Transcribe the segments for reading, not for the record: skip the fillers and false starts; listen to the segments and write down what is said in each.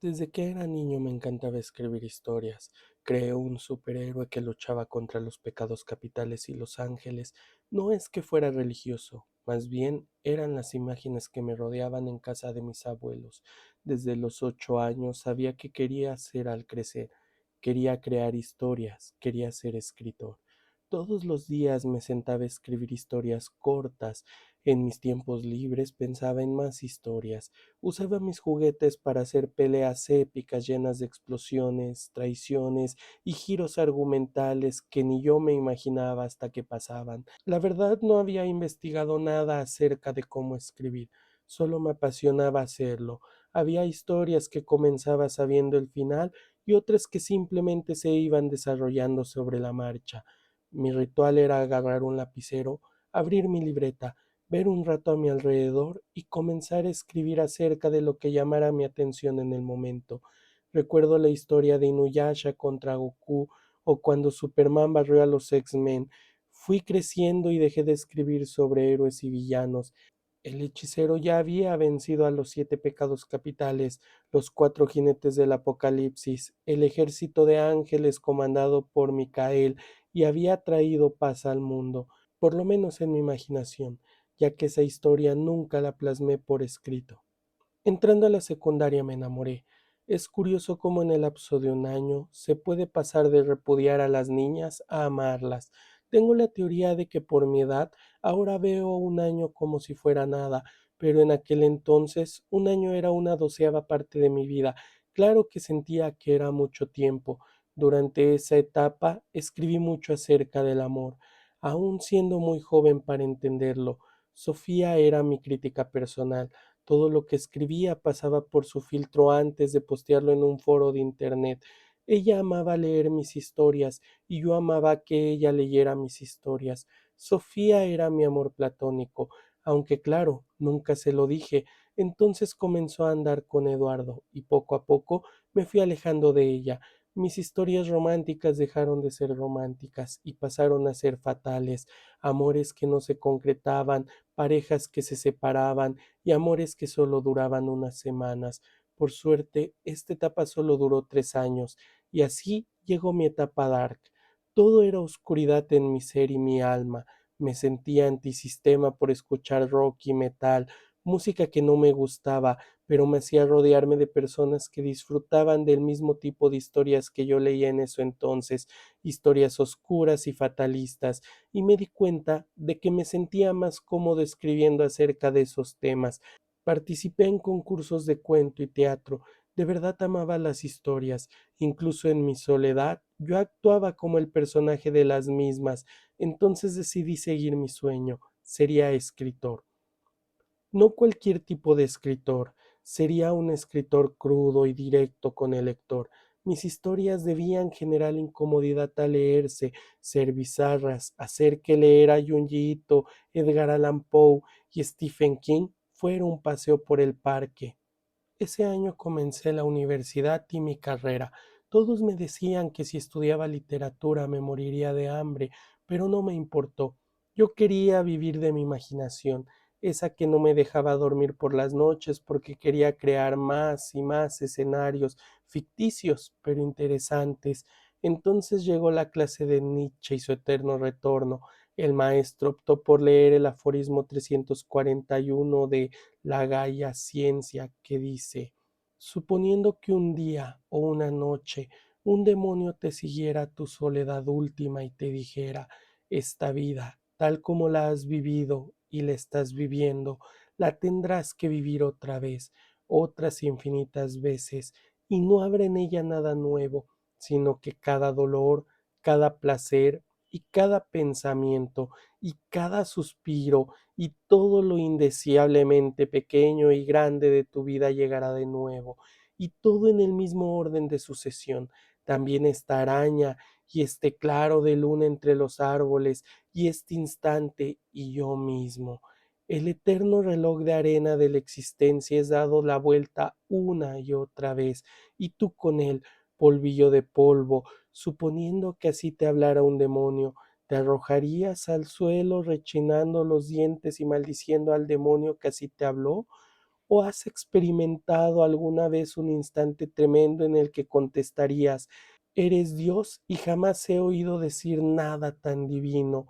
Desde que era niño me encantaba escribir historias. Creé un superhéroe que luchaba contra los pecados capitales y los ángeles. No es que fuera religioso, más bien eran las imágenes que me rodeaban en casa de mis abuelos. Desde los 8 años sabía que quería hacer al crecer. Quería crear historias, quería ser escritor. Todos los días me sentaba a escribir historias cortas. En mis tiempos libres pensaba en más historias. Usaba mis juguetes para hacer peleas épicas llenas de explosiones, traiciones y giros argumentales que ni yo me imaginaba hasta que pasaban. La verdad, no había investigado nada acerca de cómo escribir, solo me apasionaba hacerlo. Había historias que comenzaba sabiendo el final y otras que simplemente se iban desarrollando sobre la marcha. Mi ritual era agarrar un lapicero, abrir mi libreta, ver un rato a mi alrededor y comenzar a escribir acerca de lo que llamara mi atención en el momento. Recuerdo la historia de Inuyasha contra Goku o cuando Superman barrió a los X-Men. Fui creciendo y dejé de escribir sobre héroes y villanos. El hechicero ya había vencido a los 7 pecados capitales, los 4 jinetes del Apocalipsis, el ejército de ángeles comandado por Micael, y había traído paz al mundo, por lo menos en mi imaginación, ya que esa historia nunca la plasmé por escrito. Entrando a la secundaria me enamoré. Es curioso cómo en el lapso de un año se puede pasar de repudiar a las niñas a amarlas. Tengo la teoría de que por mi edad ahora veo un año como si fuera nada, pero en aquel entonces un año era una doceava parte de mi vida. Claro que sentía que era mucho tiempo. Durante esa etapa escribí mucho acerca del amor, aún siendo muy joven para entenderlo. Sofía era mi crítica personal. Todo lo que escribía pasaba por su filtro antes de postearlo en un foro de internet. Ella amaba leer mis historias y yo amaba que ella leyera mis historias. Sofía era mi amor platónico, aunque claro, nunca se lo dije. Entonces comenzó a andar con Eduardo y poco a poco me fui alejando de ella. Mis historias románticas dejaron de ser románticas y pasaron a ser fatales, amores que no se concretaban, parejas que se separaban y amores que solo duraban unas semanas. Por suerte, esta etapa solo duró 3 años, y así llegó mi etapa dark. Todo era oscuridad en mi ser y mi alma. Me sentía antisistema por escuchar rock y metal, música que no me gustaba, pero me hacía rodearme de personas que disfrutaban del mismo tipo de historias que yo leía en eso entonces, historias oscuras y fatalistas, y me di cuenta de que me sentía más cómodo escribiendo acerca de esos temas. Participé en concursos de cuento y teatro. De verdad amaba las historias. Incluso en mi soledad, yo actuaba como el personaje de las mismas. Entonces decidí seguir mi sueño. Sería escritor. No cualquier tipo de escritor, sería un escritor crudo y directo con el lector. Mis historias debían generar incomodidad al leerse, ser bizarras, hacer que leer a Junji Ito, Edgar Allan Poe y Stephen King fuera un paseo por el parque. Ese año comencé la universidad y mi carrera. Todos me decían que si estudiaba literatura me moriría de hambre, pero no me importó. Yo quería vivir de mi imaginación, esa que no me dejaba dormir por las noches porque quería crear más y más escenarios ficticios, pero interesantes. Entonces llegó la clase de Nietzsche y su eterno retorno. El maestro optó por leer el aforismo 341 de La Gaia Ciencia, que dice: suponiendo que un día o una noche un demonio te siguiera a tu soledad última y te dijera: esta vida, tal como la has vivido y la estás viviendo, la tendrás que vivir otra vez, otras infinitas veces, y no habrá en ella nada nuevo, sino que cada dolor, cada placer y cada pensamiento y cada suspiro y todo lo indeseablemente pequeño y grande de tu vida llegará de nuevo, y todo en el mismo orden de sucesión. También esta araña y este claro de luna entre los árboles y este instante y yo mismo. El eterno reloj de arena de la existencia es dado la vuelta una y otra vez, y tú con él, polvillo de polvo, suponiendo que así te hablara un demonio, ¿te arrojarías al suelo rechinando los dientes y maldiciendo al demonio que así te habló? ¿O has experimentado alguna vez un instante tremendo en el que contestarías, eres Dios y jamás he oído decir nada tan divino?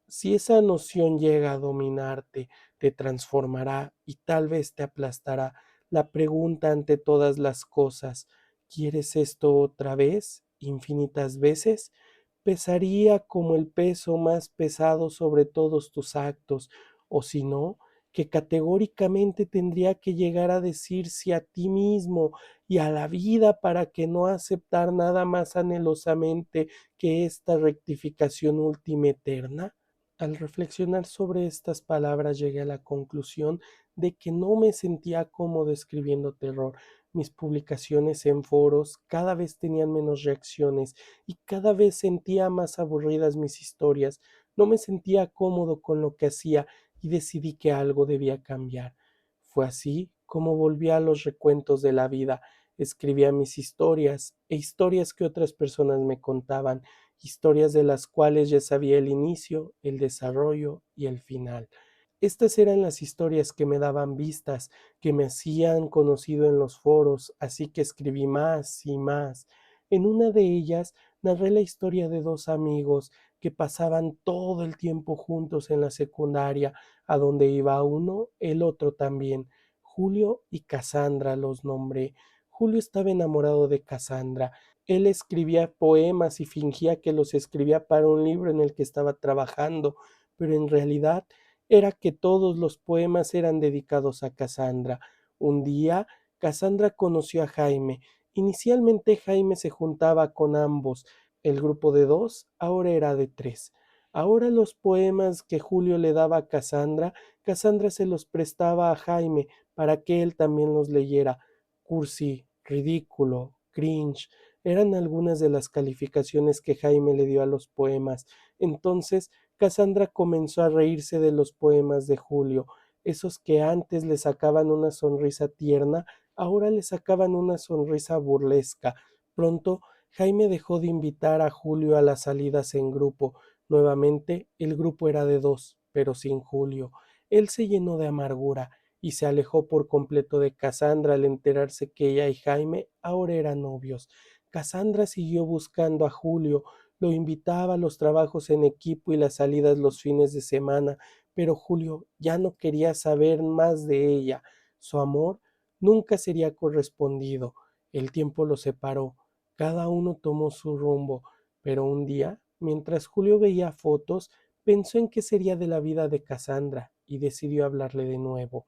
Si esa noción llega a dominarte, te transformará y tal vez te aplastará. La pregunta ante todas las cosas, ¿quieres esto otra vez? ¿Infinitas veces? Pesaría como el peso más pesado sobre todos tus actos, o si no, que categóricamente tendría que llegar a decirse a ti mismo y a la vida para que no aceptar nada más anhelosamente que esta rectificación última eterna. Al reflexionar sobre estas palabras llegué a la conclusión de que no me sentía cómodo escribiendo terror. Mis publicaciones en foros cada vez tenían menos reacciones y cada vez sentía más aburridas mis historias. No me sentía cómodo con lo que hacía y decidí que algo debía cambiar. Fue así como volví a los recuentos de la vida. Escribía mis historias e historias que otras personas me contaban, historias de las cuales ya sabía el inicio, el desarrollo y el final. Estas eran las historias que me daban vistas, que me hacían conocido en los foros, así que escribí más y más. En una de ellas narré la historia de dos amigos que pasaban todo el tiempo juntos en la secundaria, a donde iba uno, el otro también. Julio y Cassandra los nombré. Julio estaba enamorado de Cassandra. Él escribía poemas y fingía que los escribía para un libro en el que estaba trabajando, pero en realidad era que todos los poemas eran dedicados a Cassandra. Un día, Cassandra conoció a Jaime. Inicialmente Jaime se juntaba con ambos. El grupo de dos ahora era de tres. Ahora los poemas que Julio le daba a Cassandra, Cassandra se los prestaba a Jaime para que él también los leyera. Cursi, ridículo, cringe, eran algunas de las calificaciones que Jaime le dio a los poemas. Entonces Cassandra comenzó a reírse de los poemas de Julio. Esos que antes le sacaban una sonrisa tierna, ahora le sacaban una sonrisa burlesca. Pronto Jaime dejó de invitar a Julio a las salidas en grupo. Nuevamente el grupo era de dos, pero sin Julio. Él se llenó de amargura y se alejó por completo de Cassandra al enterarse que ella y Jaime ahora eran novios. Cassandra siguió buscando a Julio, lo invitaba a los trabajos en equipo y las salidas los fines de semana, pero Julio ya no quería saber más de ella. Su amor nunca sería correspondido. El tiempo los separó. Cada uno tomó su rumbo, pero un día, mientras Julio veía fotos, pensó en qué sería de la vida de Cassandra y decidió hablarle de nuevo.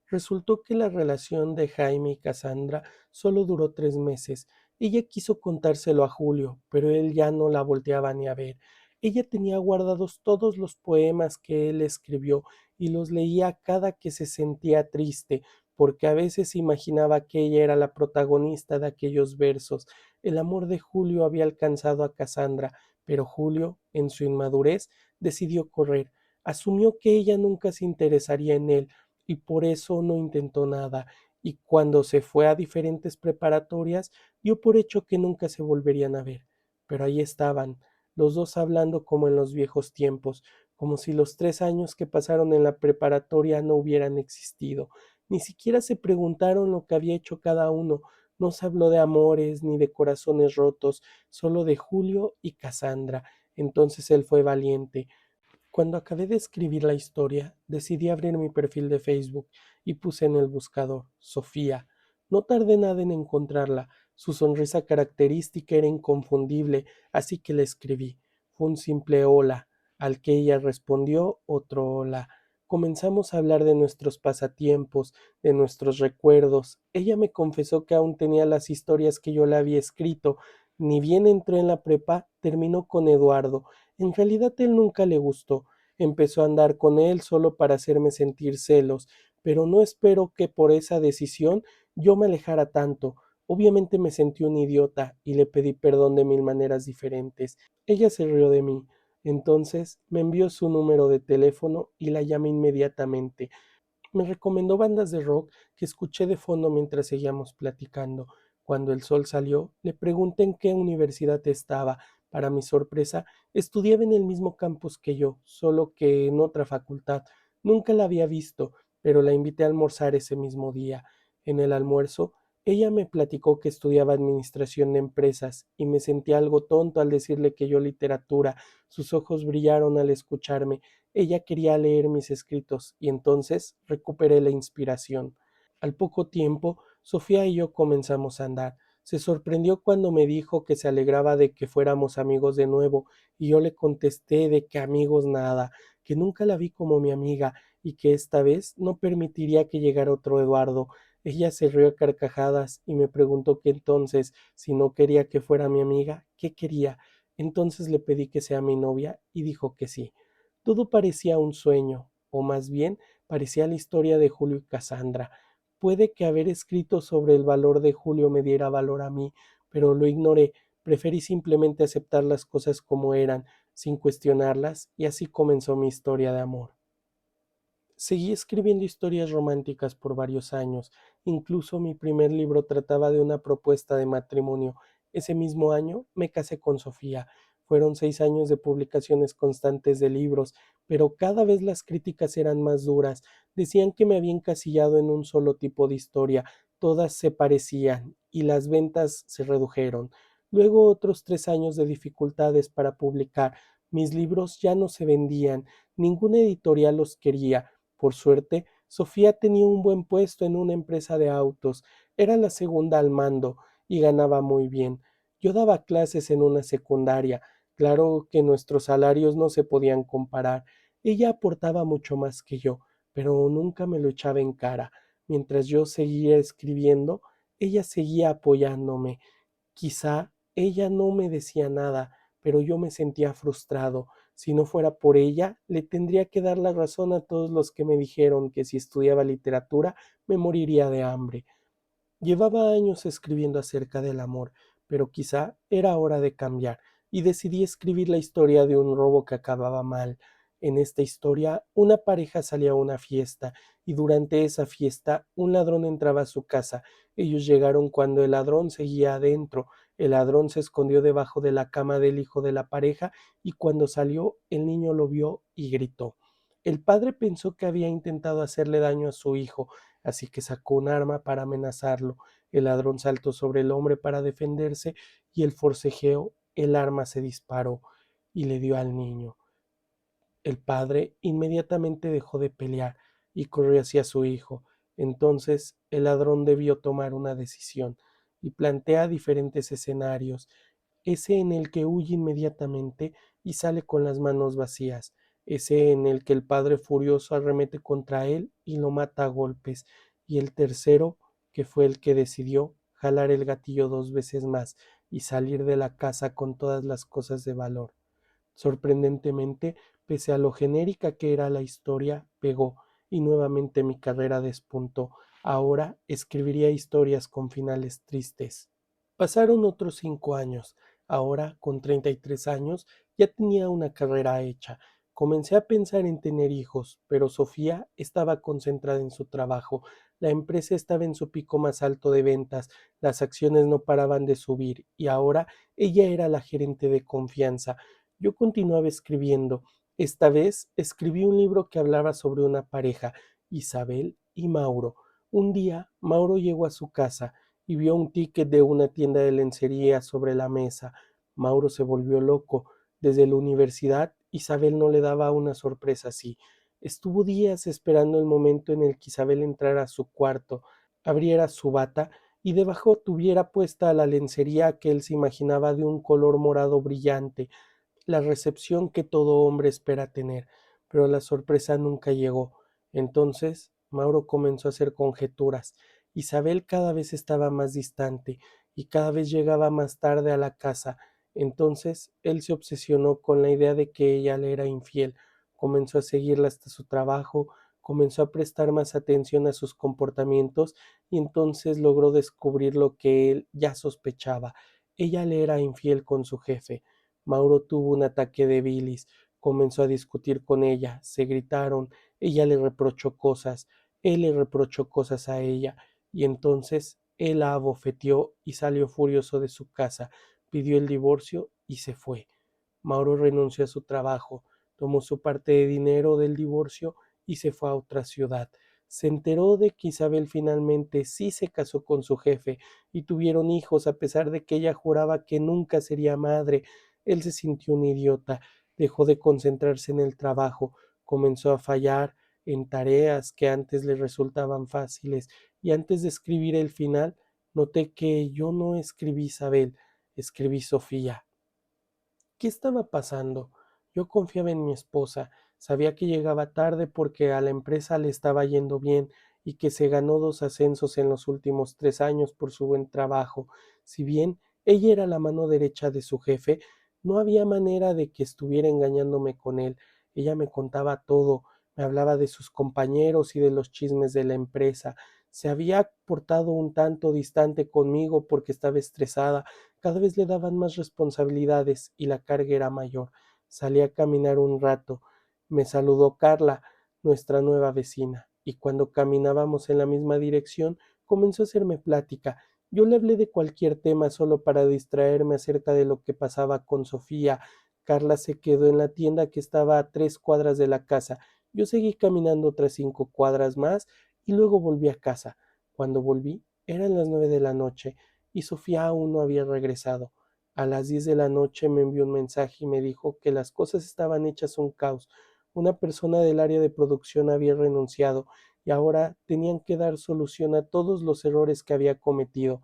Resultó que la relación de Jaime y Cassandra solo duró 3 meses. Ella quiso contárselo a Julio, pero él ya no la volteaba ni a ver. Ella tenía guardados todos los poemas que él escribió y los leía cada que se sentía triste, porque a veces imaginaba que ella era la protagonista de aquellos versos. El amor de Julio había alcanzado a Cassandra, pero Julio, en su inmadurez, decidió correr. Asumió que ella nunca se interesaría en él y por eso no intentó nada, y cuando se fue a diferentes preparatorias dio por hecho que nunca se volverían a ver. Pero ahí estaban, los dos hablando como en los viejos tiempos, como si los 3 años que pasaron en la preparatoria no hubieran existido. Ni siquiera se preguntaron lo que había hecho cada uno. No se habló de amores ni de corazones rotos, solo de Julio y Cassandra. Entonces él fue valiente. Cuando acabé de escribir la historia, decidí abrir mi perfil de Facebook y puse en el buscador Sofía. No tardé nada en encontrarla. Su sonrisa característica era inconfundible, así que le escribí. Fue un simple hola, al que ella respondió otro hola. Comenzamos a hablar de nuestros pasatiempos, de nuestros recuerdos. Ella me confesó que aún tenía las historias que yo le había escrito. Ni bien entró en la prepa, terminó con Eduardo. En realidad él nunca le gustó. Empezó a andar con él solo para hacerme sentir celos, pero no espero que por esa decisión yo me alejara tanto. Obviamente me sentí un idiota y le pedí perdón de mil maneras diferentes. Ella se rió de mí. Entonces me envió su número de teléfono y la llamé inmediatamente. Me recomendó bandas de rock que escuché de fondo mientras seguíamos platicando. Cuando el sol salió, le pregunté en qué universidad estaba. Para mi sorpresa, estudiaba en el mismo campus que yo, solo que en otra facultad. Nunca la había visto, pero la invité a almorzar ese mismo día. En el almuerzo, ella me platicó que estudiaba administración de empresas y me sentí algo tonto al decirle que yo literatura. Sus ojos brillaron al escucharme. Ella quería leer mis escritos y entonces recuperé la inspiración. Al poco tiempo, Sofía y yo comenzamos a andar. Se sorprendió cuando me dijo que se alegraba de que fuéramos amigos de nuevo, y yo le contesté de que amigos nada, que nunca la vi como mi amiga y que esta vez no permitiría que llegara otro Eduardo. Ella se rió a carcajadas y me preguntó que entonces, si no quería que fuera mi amiga, ¿qué quería? Entonces le pedí que sea mi novia y dijo que sí. Todo parecía un sueño, o más bien parecía la historia de Julio y Cassandra. Puede que haber escrito sobre el valor de Julio me diera valor a mí, pero lo ignoré. Preferí simplemente aceptar las cosas como eran, sin cuestionarlas, y así comenzó mi historia de amor. Seguí escribiendo historias románticas por varios años. Incluso mi primer libro trataba de una propuesta de matrimonio. Ese mismo año me casé con Sofía. Fueron 6 años de publicaciones constantes de libros, pero cada vez las críticas eran más duras. Decían que me había encasillado en un solo tipo de historia. Todas se parecían y las ventas se redujeron. Luego otros 3 años de dificultades para publicar. Mis libros ya no se vendían. Ninguna editorial los quería. Por suerte, Sofía tenía un buen puesto en una empresa de autos, era la segunda al mando y ganaba muy bien. Yo daba clases en una secundaria, claro que nuestros salarios no se podían comparar. Ella aportaba mucho más que yo, pero nunca me lo echaba en cara. Mientras yo seguía escribiendo, ella seguía apoyándome. Quizá ella no me decía nada, pero yo me sentía frustrado. Si no fuera por ella, le tendría que dar la razón a todos los que me dijeron que si estudiaba literatura me moriría de hambre. Llevaba años escribiendo acerca del amor, pero quizá era hora de cambiar, y decidí escribir la historia de un robo que acababa mal. En esta historia, una pareja salía a una fiesta, y durante esa fiesta un ladrón entraba a su casa. Ellos llegaron cuando el ladrón seguía adentro. El ladrón se escondió debajo de la cama del hijo de la pareja, y cuando salió, el niño lo vio y gritó. El padre pensó que había intentado hacerle daño a su hijo, así que sacó un arma para amenazarlo. El ladrón saltó sobre el hombre para defenderse y el forcejeo, el arma se disparó y le dio al niño. El padre inmediatamente dejó de pelear y corrió hacia su hijo. Entonces el ladrón debió tomar una decisión y plantea diferentes escenarios, ese en el que huye inmediatamente y sale con las manos vacías, ese en el que el padre furioso arremete contra él y lo mata a golpes, y el tercero, que fue el que decidió jalar el gatillo 2 veces más y salir de la casa con todas las cosas de valor. Sorprendentemente, pese a lo genérica que era la historia, pegó, y nuevamente mi carrera despuntó. Ahora escribiría historias con finales tristes. Pasaron otros 5 años. Ahora, con 33 años, ya tenía una carrera hecha. Comencé a pensar en tener hijos, pero Sofía estaba concentrada en su trabajo. La empresa estaba en su pico más alto de ventas, las acciones no paraban de subir y ahora ella era la gerente de confianza. Yo continuaba escribiendo. Esta vez escribí un libro que hablaba sobre una pareja, Isabel y Mauro. Un día, Mauro llegó a su casa y vio un ticket de una tienda de lencería sobre la mesa. Mauro se volvió loco. Desde la universidad, Isabel no le daba una sorpresa así. Estuvo días esperando el momento en el que Isabel entrara a su cuarto, abriera su bata y debajo tuviera puesta la lencería que él se imaginaba de un color morado brillante, la recepción que todo hombre espera tener, pero la sorpresa nunca llegó. Entonces Mauro comenzó a hacer conjeturas. Isabel cada vez estaba más distante y cada vez llegaba más tarde a la casa. Entonces él se obsesionó con la idea de que ella le era infiel. Comenzó a seguirla hasta su trabajo, comenzó a prestar más atención a sus comportamientos y entonces logró descubrir lo que él ya sospechaba. Ella le era infiel con su jefe. Mauro tuvo un ataque de bilis, comenzó a discutir con ella, se gritaron, ella le reprochó cosas, él le reprochó cosas a ella, y entonces él la abofeteó y salió furioso de su casa, pidió el divorcio y se fue. Mauro renunció a su trabajo, tomó su parte de dinero del divorcio y se fue a otra ciudad. Se enteró de que Isabel finalmente sí se casó con su jefe y tuvieron hijos a pesar de que ella juraba que nunca sería madre. Él se sintió un idiota, dejó de concentrarse en el trabajo, comenzó a fallar en tareas que antes le resultaban fáciles, y antes de escribir el final, noté que yo no escribí Isabel, escribí Sofía. ¿Qué estaba pasando? Yo confiaba en mi esposa, sabía que llegaba tarde porque a la empresa le estaba yendo bien y que se ganó 2 ascensos en los últimos 3 años por su buen trabajo. Si bien ella era la mano derecha de su jefe, no había manera de que estuviera engañándome con él. Ella me contaba todo, me hablaba de sus compañeros y de los chismes de la empresa. Se había portado un tanto distante conmigo porque estaba estresada. Cada vez le daban más responsabilidades y la carga era mayor. Salí a caminar un rato. Me saludó Carla, nuestra nueva vecina, y cuando caminábamos en la misma dirección, comenzó a hacerme plática. Yo le hablé de cualquier tema solo para distraerme acerca de lo que pasaba con Sofía. Carla se quedó en la tienda que estaba a 3 cuadras de la casa. Yo seguí caminando otras 5 cuadras más y luego volví a casa. Cuando volví, eran las 9 de la noche y Sofía aún no había regresado. A las 10 de la noche me envió un mensaje y me dijo que las cosas estaban hechas un caos. Una persona del área de producción había renunciado y ahora tenían que dar solución a todos los errores que había cometido.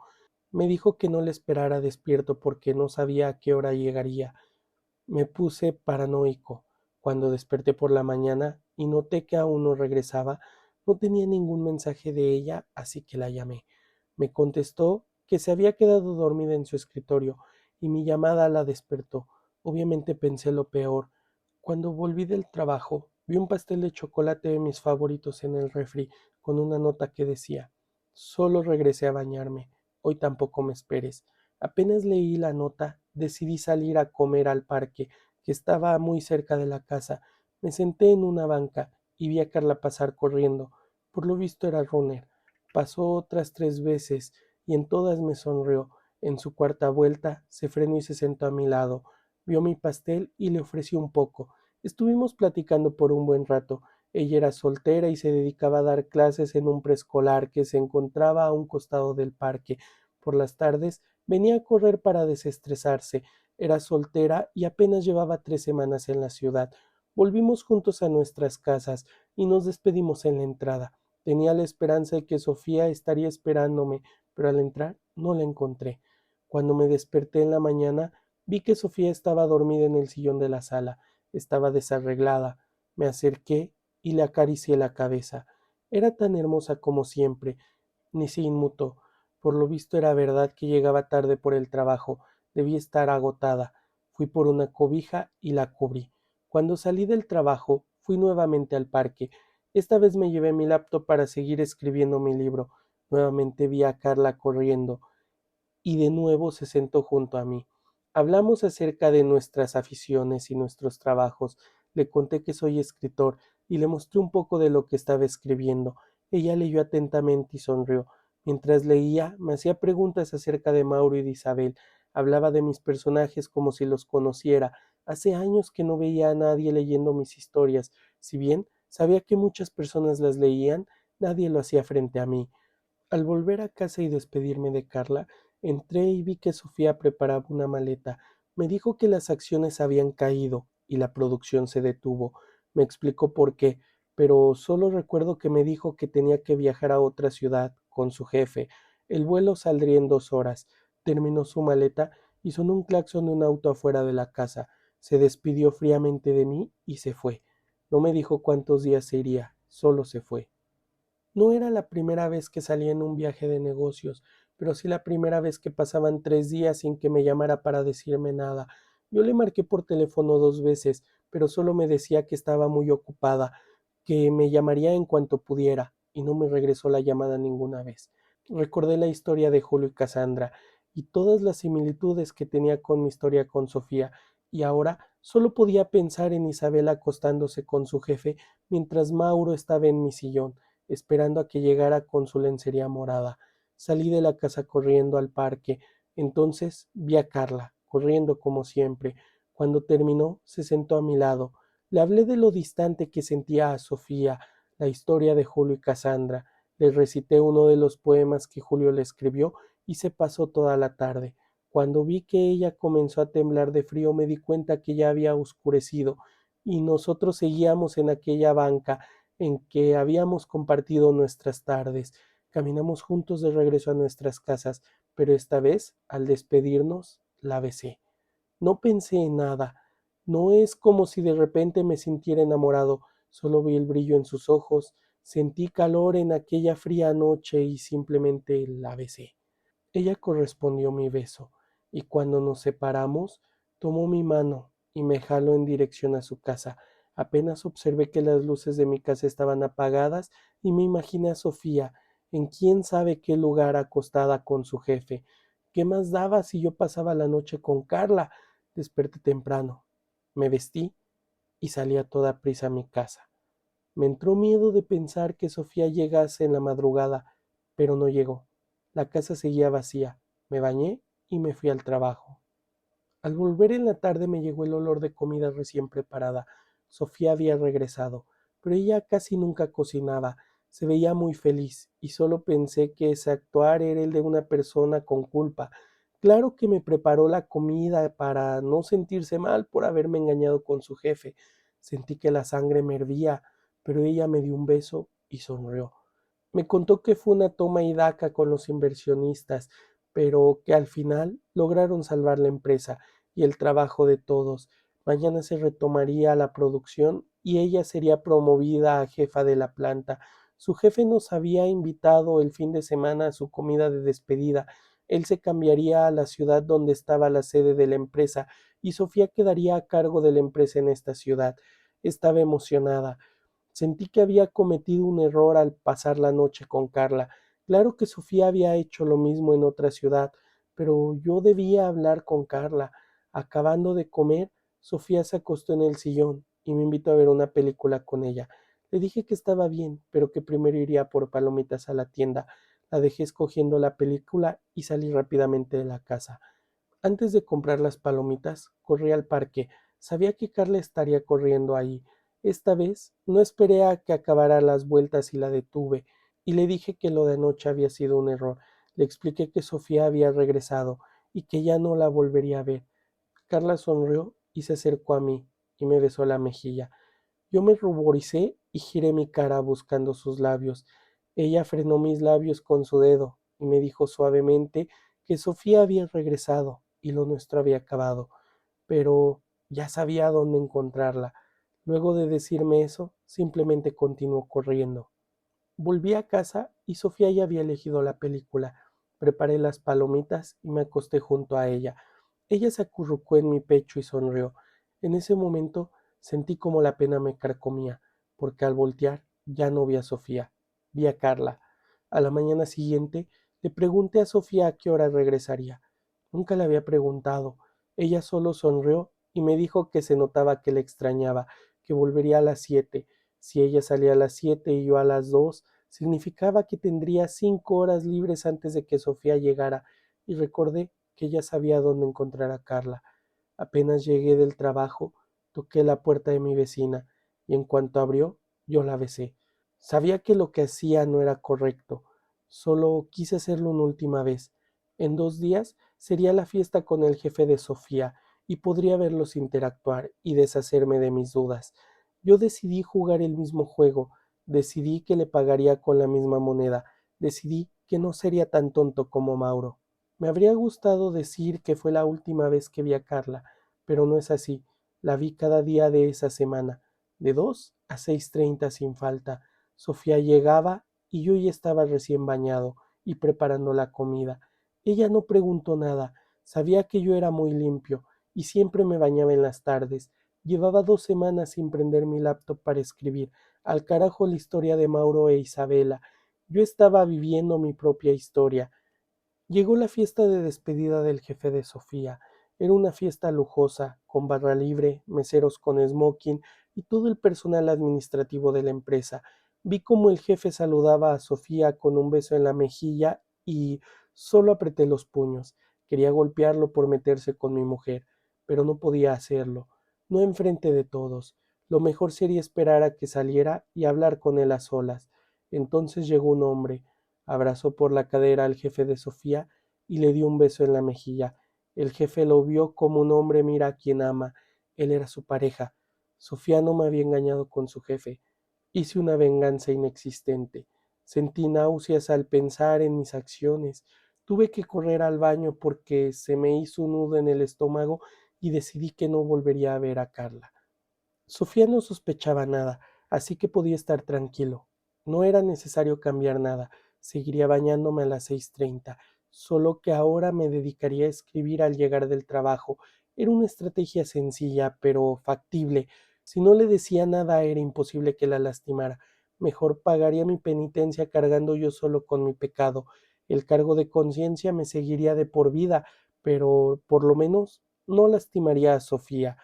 Me dijo que no le esperara despierto porque no sabía a qué hora llegaría. Me puse paranoico. Cuando desperté por la mañana y noté que aún no regresaba, no tenía ningún mensaje de ella, así que la llamé. Me contestó que se había quedado dormida en su escritorio y mi llamada la despertó. Obviamente pensé lo peor. Cuando volví del trabajo, vi un pastel de chocolate de mis favoritos en el refri con una nota que decía: solo regresé a bañarme, hoy tampoco me esperes. Apenas leí la nota, decidí salir a comer al parque, que estaba muy cerca de la casa. Me senté en una banca y vi a Carla pasar corriendo. Por lo visto era runner. Pasó otras 3 veces y en todas me sonrió. En su cuarta vuelta se frenó y se sentó a mi lado. Vio mi pastel y le ofrecí un poco. Estuvimos platicando por un buen rato. Ella era soltera y se dedicaba a dar clases en un preescolar que se encontraba a un costado del parque. Por las tardes venía a correr para desestresarse. Era soltera y apenas llevaba 3 semanas en la ciudad. Volvimos juntos a nuestras casas y nos despedimos en la entrada. Tenía la esperanza de que Sofía estaría esperándome, pero al entrar no la encontré. Cuando me desperté en la mañana, vi que Sofía estaba dormida en el sillón de la sala. Estaba desarreglada. Me acerqué y le acaricié la cabeza. Era tan hermosa como siempre. Ni se inmutó. Por lo visto era verdad que llegaba tarde por el trabajo. Debía estar agotada. Fui por una cobija y la cubrí. Cuando salí del trabajo, fui nuevamente al parque. Esta vez me llevé mi laptop para seguir escribiendo mi libro. Nuevamente vi a Carla corriendo y de nuevo se sentó junto a mí. Hablamos acerca de nuestras aficiones y nuestros trabajos. Le conté que soy escritor y le mostré un poco de lo que estaba escribiendo. Ella leyó atentamente y sonrió. Mientras leía, me hacía preguntas acerca de Mauro y de Isabel. Hablaba de mis personajes como si los conociera. Hace años que no veía a nadie leyendo mis historias. Si bien sabía que muchas personas las leían, nadie lo hacía frente a mí. Al volver a casa y despedirme de Carla, entré y vi que Sofía preparaba una maleta. Me dijo que las acciones habían caído y la producción se detuvo. Me explicó por qué, pero solo recuerdo que me dijo que tenía que viajar a otra ciudad con su jefe. El vuelo saldría en 2 horas. Terminó su maleta y sonó un claxon de un auto afuera de la casa. Se despidió fríamente de mí y se fue. No me dijo cuántos días se iría, solo se fue. No era la primera vez que salía en un viaje de negocios, pero sí la primera vez que pasaban 3 días sin que me llamara para decirme nada. Yo le marqué por teléfono 2 veces, pero solo me decía que estaba muy ocupada, que me llamaría en cuanto pudiera, y no me regresó la llamada ninguna vez. Recordé la historia de Julio y Cassandra y todas las similitudes que tenía con mi historia con Sofía, y ahora solo podía pensar en Isabel acostándose con su jefe mientras Mauro estaba en mi sillón esperando a que llegara con su lencería morada. Salí de la casa corriendo al parque. Entonces vi a Carla, corriendo como siempre. Cuando terminó, se sentó a mi lado. Le hablé de lo distante que sentía a Sofía. la historia de Julio y Casandra. Le recité uno de los poemas que Julio le escribió y se pasó toda la tarde. Cuando vi que ella comenzó a temblar de frío, me di cuenta que ya había oscurecido y nosotros seguíamos en aquella banca en que habíamos compartido nuestras tardes. Caminamos juntos de regreso a nuestras casas, pero esta vez, al despedirnos, la besé. No pensé en nada. No es como si de repente me sintiera enamorado, solo vi el brillo en sus ojos, sentí calor en aquella fría noche y simplemente la besé. Ella correspondió mi beso, y cuando nos separamos, tomó mi mano y me jaló en dirección a su casa. Apenas observé que las luces de mi casa estaban apagadas y me imaginé a Sofía en quién sabe qué lugar acostada con su jefe. ¿Qué más daba si yo pasaba la noche con Carla? Desperté temprano, me vestí y salí a toda prisa a mi casa. Me entró miedo de pensar que Sofía llegase en la madrugada, pero no llegó. La casa seguía vacía. Me bañé y me fui al trabajo. Al volver en la tarde me llegó el olor de comida recién preparada. Sofía había regresado, pero ella casi nunca cocinaba. Se veía muy feliz y solo pensé que ese actuar era el de una persona con culpa. Claro que me preparó la comida para no sentirse mal por haberme engañado con su jefe. Sentí que la sangre me hervía, pero ella me dio un beso y sonrió. Me contó que fue una toma y daca con los inversionistas, pero que al final lograron salvar la empresa y el trabajo de todos. Mañana se retomaría la producción y ella sería promovida a jefa de la planta. Su jefe nos había invitado el fin de semana a su comida de despedida. Él se cambiaría a la ciudad donde estaba la sede de la empresa y Sofía quedaría a cargo de la empresa en esta ciudad. Estaba emocionada. Sentí que había cometido un error al pasar la noche con Carla. Claro que Sofía había hecho lo mismo en otra ciudad, pero yo debía hablar con Carla. Acabando de comer, Sofía se acostó en el sillón y me invitó a ver una película con ella. Le dije que estaba bien, pero que primero iría por palomitas a la tienda. La dejé escogiendo la película y salí rápidamente de la casa. Antes de comprar las palomitas, corrí al parque. Sabía que Carla estaría corriendo ahí. Esta vez no esperé a que acabara las vueltas y la detuve, y le dije que lo de anoche había sido un error. Le expliqué que Sofía había regresado y que ya no la volvería a ver. Carla sonrió y se acercó a mí y me besó la mejilla. Yo me ruboricé y giré mi cara buscando sus labios. Ella frenó mis labios con su dedo y me dijo suavemente que Sofía había regresado y lo nuestro había acabado, pero ya sabía dónde encontrarla. Luego de decirme eso, simplemente continuó corriendo. Volví a casa y Sofía ya había elegido la película. Preparé las palomitas y me acosté junto a ella. Ella se acurrucó en mi pecho y sonrió. En ese momento sentí como la pena me carcomía, porque al voltear ya no vi a Sofía, vi a Carla. A la mañana siguiente le pregunté a Sofía a qué hora regresaría. Nunca le había preguntado. Ella solo sonrió y me dijo que se notaba que le extrañaba, que volvería a las 7. Si ella salía a las 7 y yo a las 2, significaba que tendría 5 horas libres antes de que Sofía llegara, y recordé que ya sabía dónde encontrar a Carla. Apenas llegué del trabajo, toqué la puerta de mi vecina, y en cuanto abrió, yo la besé. Sabía que lo que hacía no era correcto, solo quise hacerlo una última vez. En 2 días sería la fiesta con el jefe de Sofía, y podría verlos interactuar y deshacerme de mis dudas. Yo decidí jugar el mismo juego, decidí que le pagaría con la misma moneda, decidí que no sería tan tonto como Mauro. Me habría gustado decir que fue la última vez que vi a Carla, pero no es así. La vi cada día de esa semana, de 2 a 6:30 sin falta. Sofía llegaba y yo ya estaba recién bañado y preparando la comida. Ella no preguntó nada, sabía que yo era muy limpio y siempre me bañaba en las tardes. Llevaba 2 semanas sin prender mi laptop para escribir. Al carajo la historia de Mauro e Isabela. Yo estaba viviendo mi propia historia. Llegó la fiesta de despedida del jefe de Sofía. Era una fiesta lujosa, con barra libre, meseros con smoking y todo el personal administrativo de la empresa. Vi cómo el jefe saludaba a Sofía con un beso en la mejilla y solo apreté los puños. Quería golpearlo por meterse con mi mujer, pero no podía hacerlo, no enfrente de todos. Lo mejor sería esperar a que saliera y hablar con él a solas. Entonces llegó un hombre, abrazó por la cadera al jefe de Sofía y le dio un beso en la mejilla. El jefe lo vio como un hombre mira a quien ama. Él era su pareja. Sofía no me había engañado con su jefe. Hice una venganza inexistente. Sentí náuseas al pensar en mis acciones. Tuve que correr al baño porque se me hizo un nudo en el estómago y decidí que no volvería a ver a Carla. Sofía no sospechaba nada, así que podía estar tranquilo. No era necesario cambiar nada. Seguiría bañándome a las 6:30, solo que ahora me dedicaría a escribir al llegar del trabajo. Era una estrategia sencilla, pero factible. Si no le decía nada, era imposible que la lastimara. Mejor pagaría mi penitencia cargando yo solo con mi pecado. El cargo de conciencia me seguiría de por vida, pero por lo menos no lastimaría a Sofía,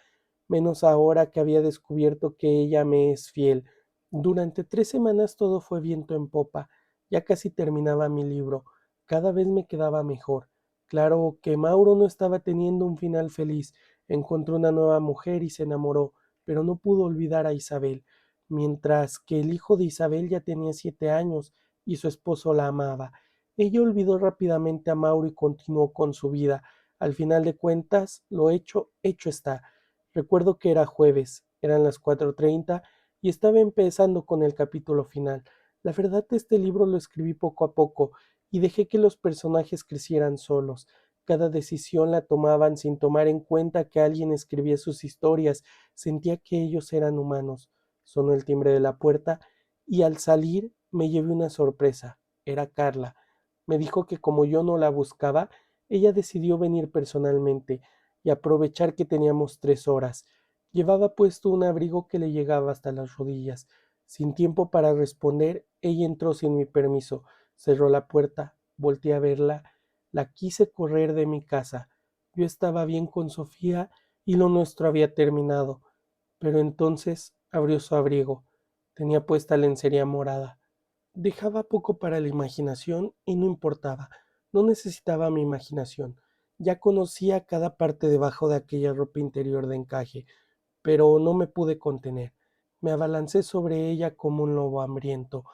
menos ahora que había descubierto que ella me es fiel. Durante 3 semanas todo fue viento en popa. Ya casi terminaba mi libro. Cada vez me quedaba mejor. Claro que Mauro no estaba teniendo un final feliz. Encontró una nueva mujer y se enamoró, pero no pudo olvidar a Isabel, mientras que el hijo de Isabel ya tenía 7 años y su esposo la amaba. Ella olvidó rápidamente a Mauro y continuó con su vida. Al final de cuentas, lo hecho, hecho está. Recuerdo que era jueves, eran las 4:30 y estaba empezando con el capítulo final. La verdad, este libro lo escribí poco a poco y dejé que los personajes crecieran solos. Cada decisión la tomaban sin tomar en cuenta que alguien escribía sus historias. Sentía que ellos eran humanos. Sonó el timbre de la puerta y al salir me llevé una sorpresa. Era Carla. Me dijo que como yo no la buscaba, ella decidió venir personalmente y aprovechar que teníamos 3 horas. Llevaba puesto un abrigo que le llegaba hasta las rodillas. Sin tiempo para responder, ella entró sin mi permiso, cerró la puerta, volteé a verla, la quise correr de mi casa. Yo estaba bien con Sofía y lo nuestro había terminado, pero entonces abrió su abrigo. Tenía puesta lencería morada. Dejaba poco para la imaginación y no importaba, no necesitaba mi imaginación. Ya conocía cada parte debajo de aquella ropa interior de encaje, pero no me pude contener. Me abalancé sobre ella como un lobo hambriento.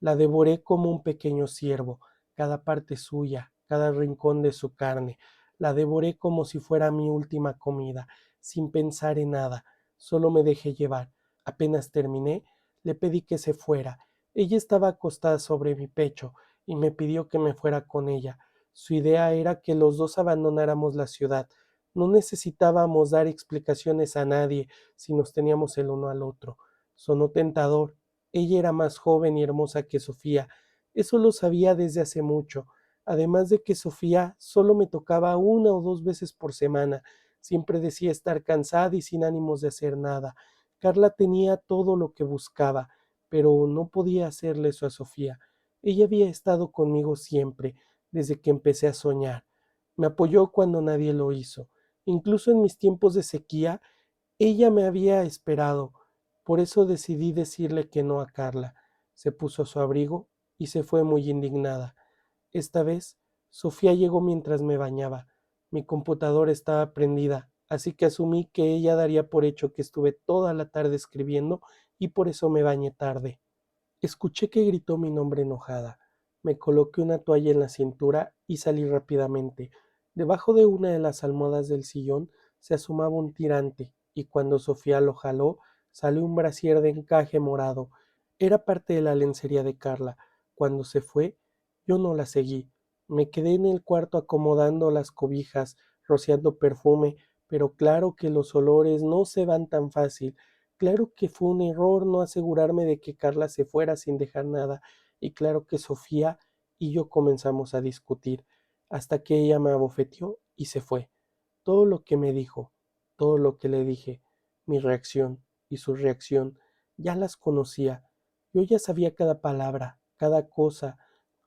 La devoré como un pequeño ciervo, cada parte suya, cada rincón de su carne. La devoré como si fuera mi última comida, sin pensar en nada. Solo me dejé llevar. Apenas terminé, le pedí que se fuera. Ella estaba acostada sobre mi pecho y me pidió que me fuera con ella. Su idea era que los dos abandonáramos la ciudad. No necesitábamos dar explicaciones a nadie si nos teníamos el uno al otro. Sonó tentador. Ella era más joven y hermosa que Sofía. Eso lo sabía desde hace mucho. Además de que Sofía solo me tocaba 1 o 2 veces por semana. Siempre decía estar cansada y sin ánimos de hacer nada. Carla tenía todo lo que buscaba, pero no podía hacerle eso a Sofía. Ella había estado conmigo siempre, desde que empecé a soñar. Me apoyó cuando nadie lo hizo. Incluso en mis tiempos de sequía, ella me había esperado. Por eso decidí decirle que no a Carla. Se puso su abrigo y se fue muy indignada. Esta vez, Sofía llegó mientras me bañaba. Mi computadora estaba prendida, así que asumí que ella daría por hecho que estuve toda la tarde escribiendo y por eso me bañé tarde. Escuché que gritó mi nombre enojada. Me coloqué una toalla en la cintura y salí rápidamente. Debajo de una de las almohadas del sillón se asomaba un tirante, y cuando Sofía lo jaló, salió un brasier de encaje morado. Era parte de la lencería de Carla. Cuando se fue, yo no la seguí. Me quedé en el cuarto acomodando las cobijas, rociando perfume, pero claro que los olores no se van tan fácil. Claro que fue un error no asegurarme de que Carla se fuera sin dejar nada, y claro que Sofía y yo comenzamos a discutir, hasta que ella me abofeteó y se fue. Todo lo que me dijo, todo lo que le dije, mi reacción y su reacción, ya las conocía. Yo ya sabía cada palabra, cada cosa.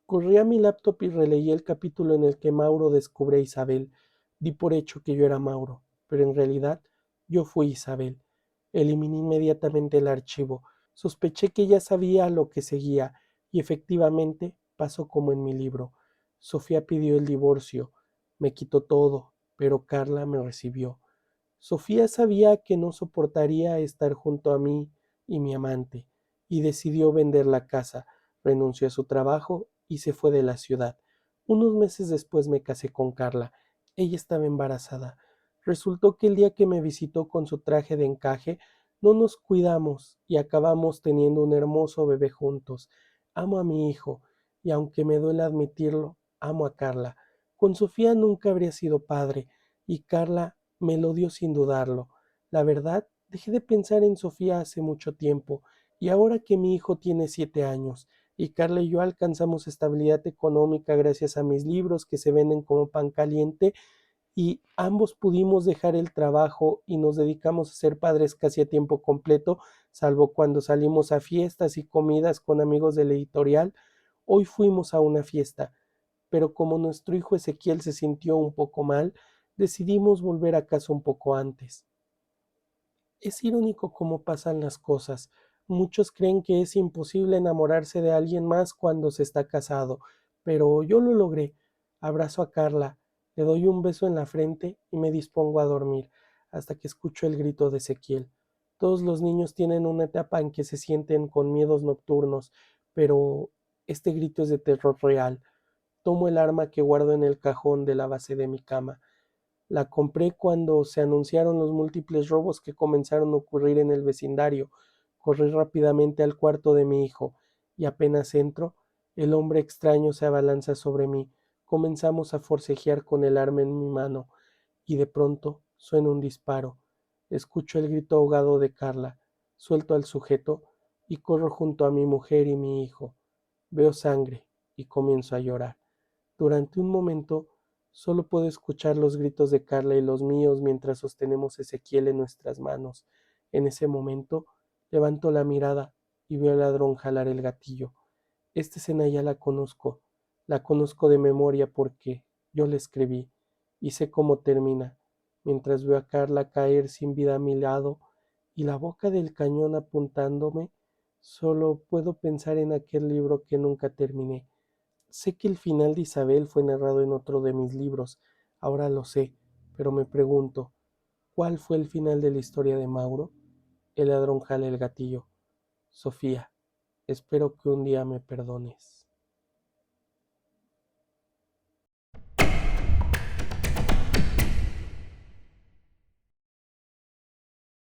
Corrí a mi laptop y releí el capítulo en el que Mauro descubre a Isabel. Di por hecho que yo era Mauro, pero en realidad yo fui Isabel. Eliminé inmediatamente el archivo. Sospeché que ya sabía lo que seguía, y efectivamente pasó como en mi libro. Sofía pidió el divorcio, me quitó todo, pero Carla me recibió. Sofía sabía que no soportaría estar junto a mí y mi amante, y decidió vender la casa, renunció a su trabajo y se fue de la ciudad. Unos meses después me casé con Carla. Ella estaba embarazada. Resultó que el día que me visitó con su traje de encaje, no nos cuidamos y acabamos teniendo un hermoso bebé juntos. Amo a mi hijo, y aunque me duele admitirlo, amo a Carla. Con Sofía nunca habría sido padre, y Carla me lo dio sin dudarlo. La verdad, dejé de pensar en Sofía hace mucho tiempo, y ahora que mi hijo tiene 7 años, y Carla y yo alcanzamos estabilidad económica gracias a mis libros que se venden como pan caliente, y ambos pudimos dejar el trabajo y nos dedicamos a ser padres casi a tiempo completo, salvo cuando salimos a fiestas y comidas con amigos de la editorial. Hoy fuimos a una fiesta, pero como nuestro hijo Ezequiel se sintió un poco mal, decidimos volver a casa un poco antes. Es irónico cómo pasan las cosas. Muchos creen que es imposible enamorarse de alguien más cuando se está casado, pero yo lo logré. Abrazo a Carla, le doy un beso en la frente y me dispongo a dormir, hasta que escucho el grito de Ezequiel. Todos los niños tienen una etapa en que se sienten con miedos nocturnos, pero este grito es de terror real. Tomo el arma que guardo en el cajón de la base de mi cama. La compré cuando se anunciaron los múltiples robos que comenzaron a ocurrir en el vecindario. Corrí rápidamente al cuarto de mi hijo, y apenas entro, el hombre extraño se abalanza sobre mí. Comenzamos a forcejear con el arma en mi mano, y de pronto suena un disparo. Escucho el grito ahogado de Carla. Suelto al sujeto y corro junto a mi mujer y mi hijo. Veo sangre y comienzo a llorar. Durante un momento solo puedo escuchar los gritos de Carla y los míos mientras sostenemos a Ezequiel en nuestras manos. En ese momento levanto la mirada y veo al ladrón jalar el gatillo. Esta escena ya la conozco de memoria porque yo la escribí y sé cómo termina, mientras veo a Carla caer sin vida a mi lado y la boca del cañón apuntándome. Solo puedo pensar en aquel libro que nunca terminé. Sé que el final de Isabel fue narrado en otro de mis libros, ahora lo sé, pero me pregunto, ¿cuál fue el final de la historia de Mauro? El ladrón jala el gatillo. Sofía, espero que un día me perdones.